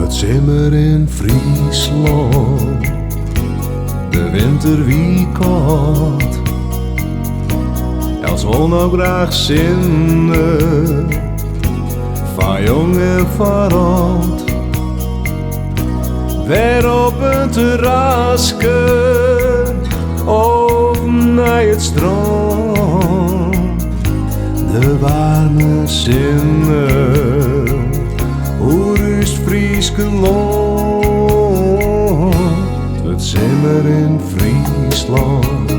Het zimmer in Friesland, de winter wie koud. Els wil nou graag zinnen, van jong en van oud. Weer op een terrasje, of naar het strand. De warme zinnen, hoe rust Frieske land. Het zimmer in Friesland,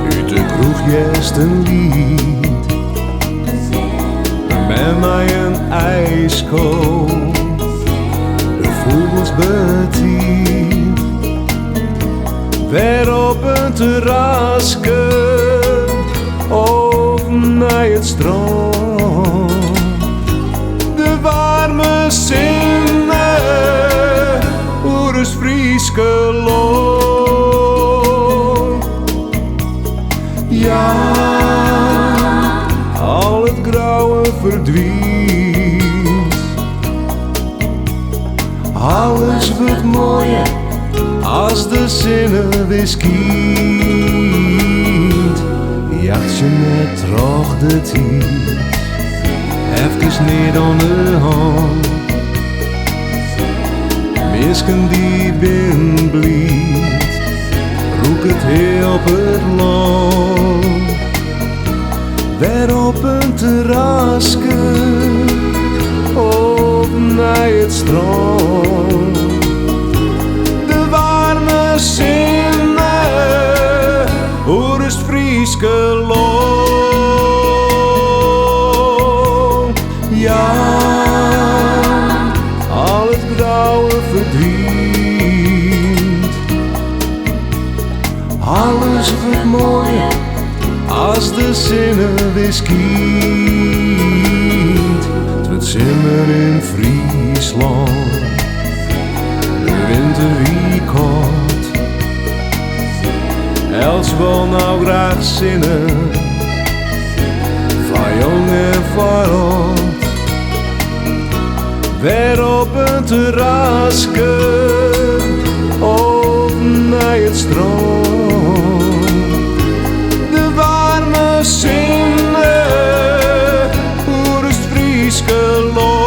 uit de kroeg jest een lied. Met mij een ijskool, de vogels betief. Weer op een terrasje, of naar het strand. De warme zinnen, hoe is Frieske land. Ja, al het grauwe verdwijnt. Alles wordt mooier als de zinnen weer skiet. Jacht je net terug de tijd, even niet aan de hand. Misken die binnen blieft, roek het heel op het land. Weer op een terrasje, of naar het strand. De warme zinnen, hoe is Frieske land. Ja, al het grauwe verdwijnt. Alles wordt mooier als de zinnen weer skiet. Het wordt zimmer in Friesland, de winter wie koud. Els wil nou graag zinnen, van jong en van oud. Weer op een terrasje, of naar het strand. De warme zinnen, hoe is Frieske land.